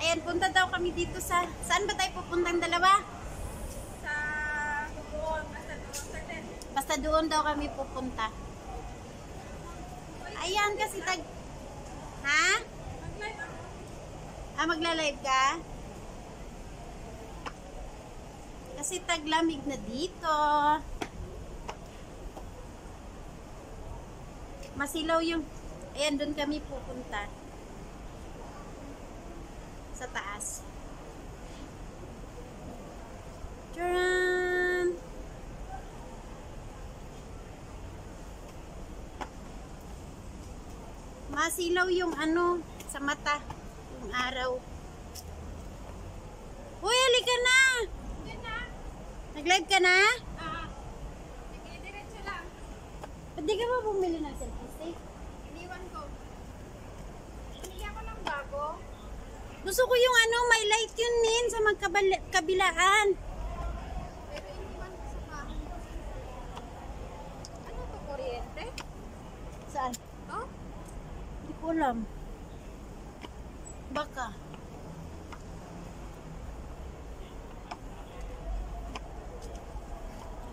ayan, punta daw kami dito sa, saan ba tayo pupuntang dalawa? Sa doon, Basta doon daw kami pupunta. Ayan kasi ha? mag-live ako. Magla-live ka? Kasi taglamig na dito. Masilaw yung, ayan, doon kami pupunta. Sa taas. Tcharan! Masilaw yung ano, sa mata. Yung araw. Uy, halika na! Yan na. Nag-live ka na? Nag-diretso lang. Ba't di ka ba bumili ng selfie stick? Iniwan ko. Hindi ako ng bago. Gusto ko yung ano, may light yun nin sa magkabilaan. Pero iniwan ko sa bahay. Ano to, kuryente? Saan? Oh? Hindi ko alam. Baka.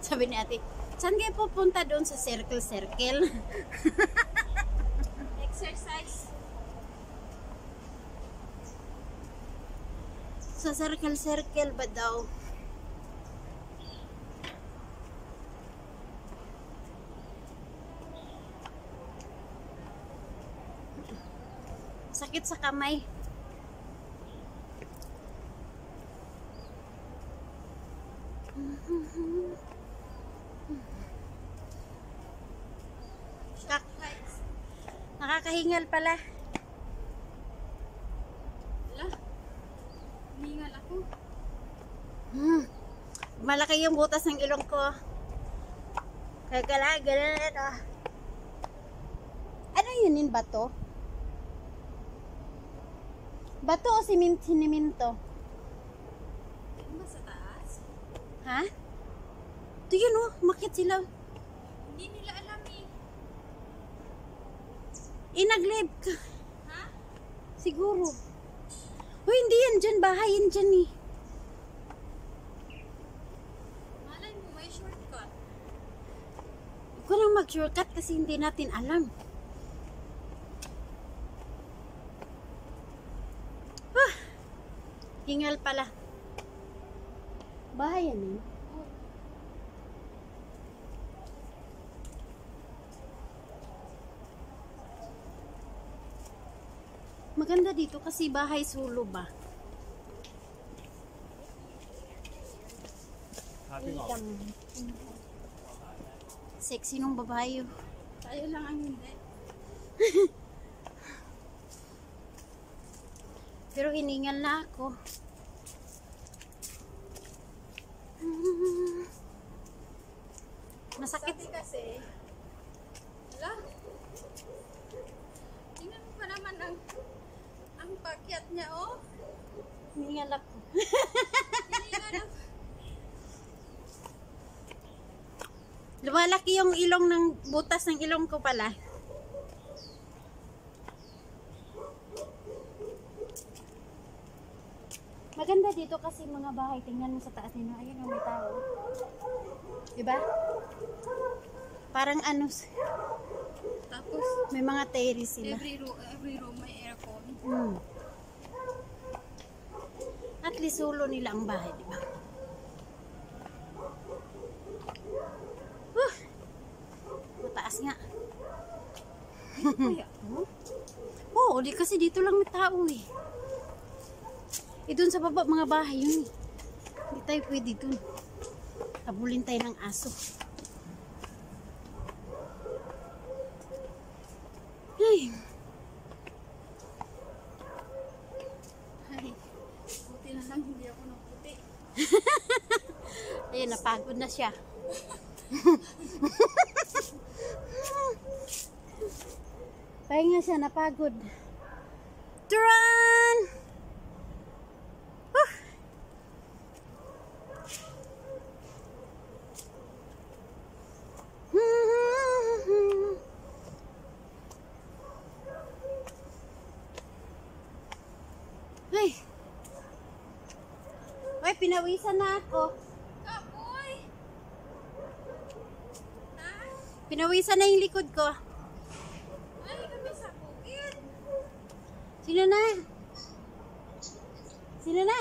Sabi ni ate, saan kayo pupunta doon sa circle-circle? Exercise. Sa circle-circle ba daw? Sakit sa kamay. Nakakahingal pala. Wala. Hiningal ako. Malaki yung butas ng ilong ko. Kaya gala. Ano yun, bato? Bato o siniminto? Ano ba sa taas? Ha? Ito yun oh, makit sila. Hindi nila alam eh. Nag-live ka. Ha? Siguro. Uy, hindi yan dyan. Bahay yan dyan eh. Malay mo, may shortcut. Huwag ko nang mag-shortcut kasi hindi natin alam. Hingal pala. Bahay yan eh. Maganda dito kasi bahay sulo ba? Sexy nung babae. Tayo lang ang hindi. Pero hiningal na ako. Masakit. Sabi kasi, wala. Tingnan mo pa naman ang pakyat niya, oh. Hiningal ako. Hiningal ako. Lumalaki yung ilong ng butas ng ilong ko pala. Maganda dito kasi mga bahay. Tingnan mo sa taas nila. Ayun ang may tao. Diba? Parang ano, Tapos, may mga terrace sila. every room may aircon. At least sulo nila ang bahay, diba? Mataas nga. Kaya, Oo, di kasi dito lang may tao eh. Doon sa baba, mga bahay yun eh. Hindi tayo pwede dun. Habulin tayo ng aso. Ay. ay, buti na lang hindi ako naputi. Ayun, napagod na siya. Pahinga siya, napagod. Turan! Ay, pinawisan na ako. Kapoy! Ha? Pinawisan na yung likod ko. Ay, kami sa bukid. Sino na? Sino na?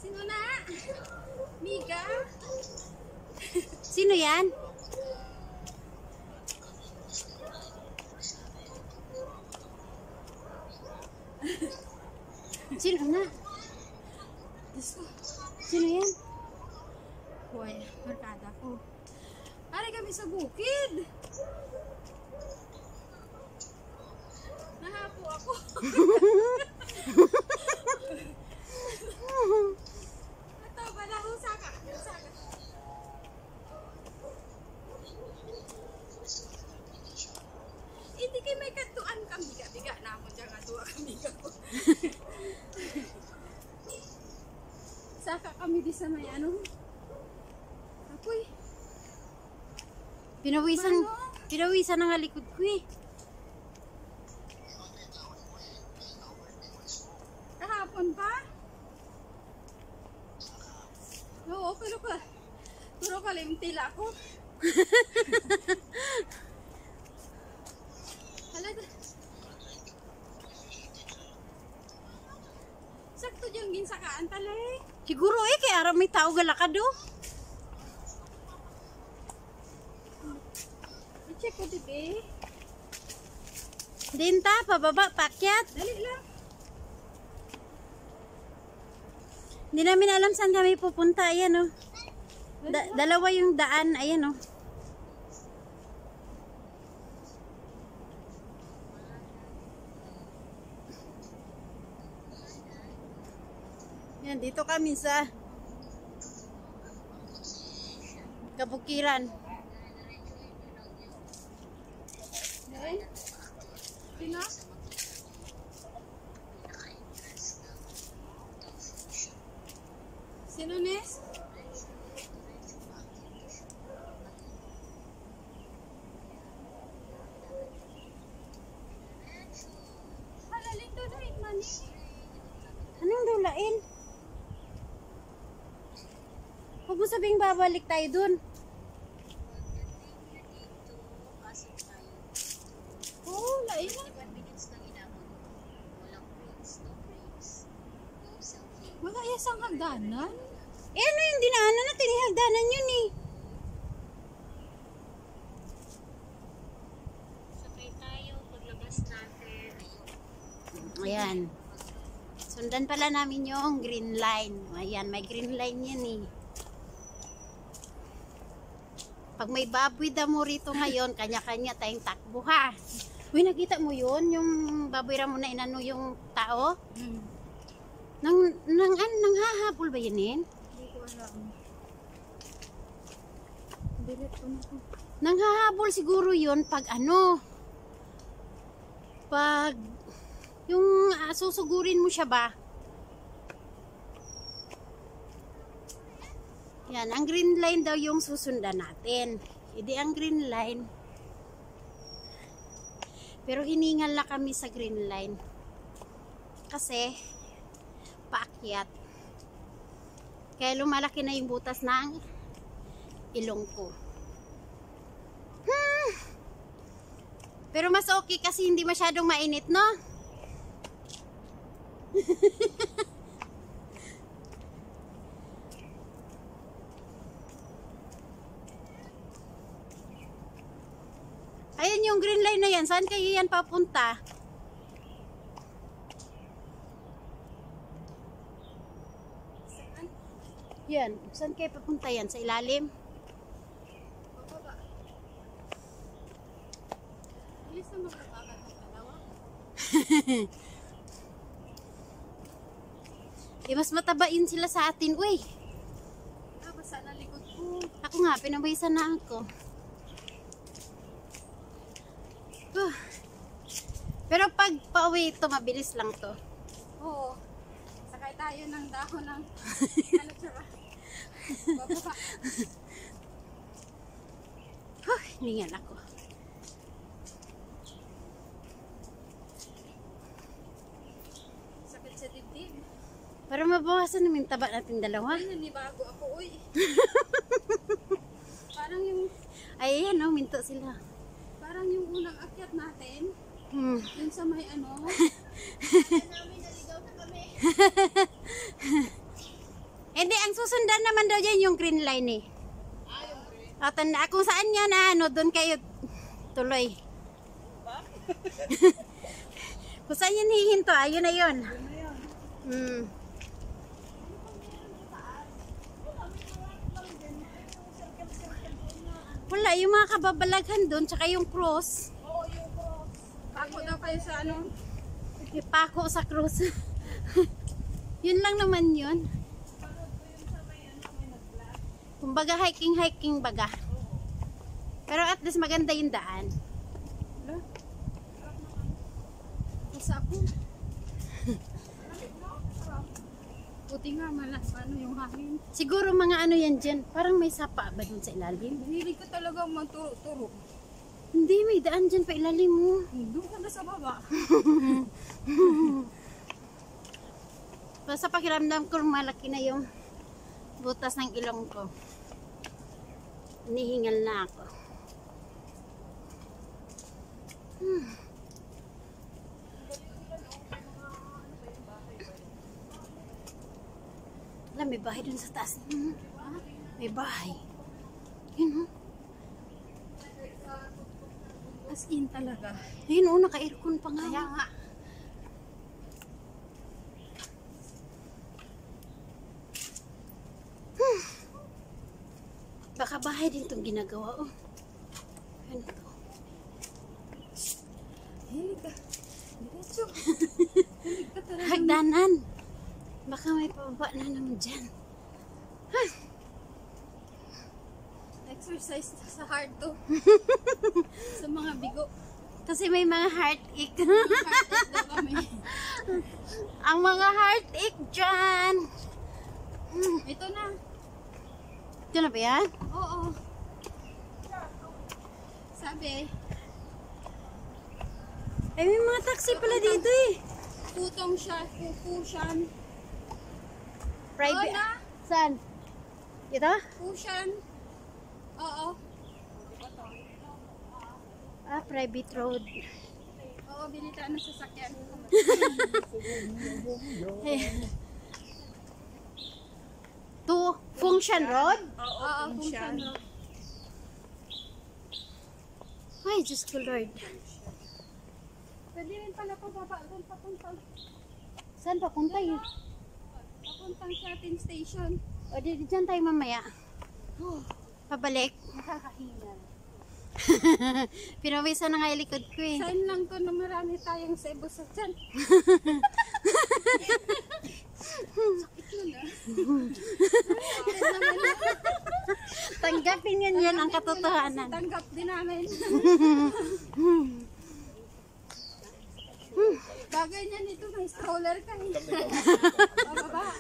Sino na? Miga? Sino yan? Sino na? Diyos ko. Sino yan? Hoy, barkada ko. Pare kami sa bukid. Nahapo ako. Ito, bala, husaka. Husaka. Hindi kayo may katuan kami. Biga-biga na mo dyan nga tuwa kami ko. Saka kami di sa may ano. Apoy. Pinawisan na nga likod ko eh. Kahapon pa? Oo, pero ka limtila ko. Halaga. Sakto diyang ginsakaan talay. Siguro eh, kaya aram may tao galakad oh. I-check ko dibe. Dinta, pababa, pakyat. Dali lang. Hindi namin alam saan kami pupunta. Ayan oh. Dalawa yung daan. Ayan oh. Yan, dito kami sa Kabukiran. Okay. Sino? Sino, Nes? Halalito na ikmani. Anong dulain? Huwag mo sabing babalik tayo dun. Oo, lain na. Wala yasang hagdanan. Eh ano yung dinaanan natin? Hagdanan yun eh. Sakay tayo, paglabas natin. Ayan. Sundan pala namin yung green line. Ayan, may green line yan eh. Pag may baboy damo rito ngayon, kanya-kanya tayong takbo ha. Uy, nakita mo yun? Yung baboy ramo na inano yung tao? Nang hahabol ba yun eh? Hindi ko alam. Delete ko na ko. Nang hahabol siguro yun pag ano? Pag yung susugurin mo siya ba? Yan, ang green line daw yung susundan natin. Hindi ang green line. Pero hiningal na kami sa green line. Kasi paakyat. Kaya lumalaki na yung butas ng ilong ko. Pero mas okay kasi hindi masyadong mainit, no? Ayan yung green line na yan. Saan kayo yan papunta? Saan? Yan. Saan kayo papunta yan? Sa ilalim? Bababa. Bilis na makakakat ng dalawa. Eh, mas matabain sila sa atin. Uy, Basa na likod ko. ako nga, pinabaysan na ako. Pero pag pauwi ito, mabilis lang to. Oo. Sakay tayo ng dahon ng ano siya ba? Bababa. Hiningal ako. Para mabawasan namin taba natin dalawa. Ay, nanibago ako, uy. Parang yung, Ay, ayan, oh, minto sila. parang yung unang akyat natin, Hmm. yung sa may ano, Hindi, ang susundan naman daw dyan yung green line eh. O, tanda, kung saan yan, ano, doon kayo tuloy. Kung saan yan hihinto, ayun na yun. Hmm. Wala, yung mga kababalaghan doon, tsaka yung cross. ako daw kayo sa ano, Ipako sa cross. Yun lang naman yun. Kumbaga hiking baga. Pero at least maganda yung daan. basta ako. Buti nga, ano yung hangin. Siguro mga ano yan dyan. Parang may sapa ba dun sa ilalim? Hilig ko talaga magturo-turo. Hindi, may daan dyan pa ilalim mo. Doon ka na sa baba. Basta pakiramdam ko malaki na yung butas ng ilong ko. Hinihingal na ako. Alam, may bahay dun sa taas. May bahay. Yun, oh. As in talaga. Ayun, oh, naka-aircon pa nga. Kaya nga. Baka bahay din itong ginagawa, oh. Ano to? Hilig ka. Diretso. Hilig ka talaga. Hagdanan. Baka may pababa na naman dyan. Exercise sa heart to. Sa mga bigo. Kasi may mga heartache. Heart daw kami. Ang mga heartache dyan. Ito na. Ito na ba yan? Oo. Sabi, Ay, may mga taxi pala dito eh. tutong siya, pusyan. Private. Oo na. Saan? Ito? Pusyan. Oo. Ah, private road. Oo, binitaan na sasakyan. To Function Road? Oo, pusyan. Ay, Diyos ko Lord. Pwede rin pala pababa doon papuntang Saan papunta yun? shopping station. O, di dyan tayo mamaya. Pabalik. Nakakahingal. Pinawisan na nga yung likod ko eh. Sign lang to na marami tayong sebo sa tiyan. Sakit na na. Tanggapin yan yan ang katotohanan. Tanggap din namin. Bagay niya nito, may stroller ka eh. Bababa.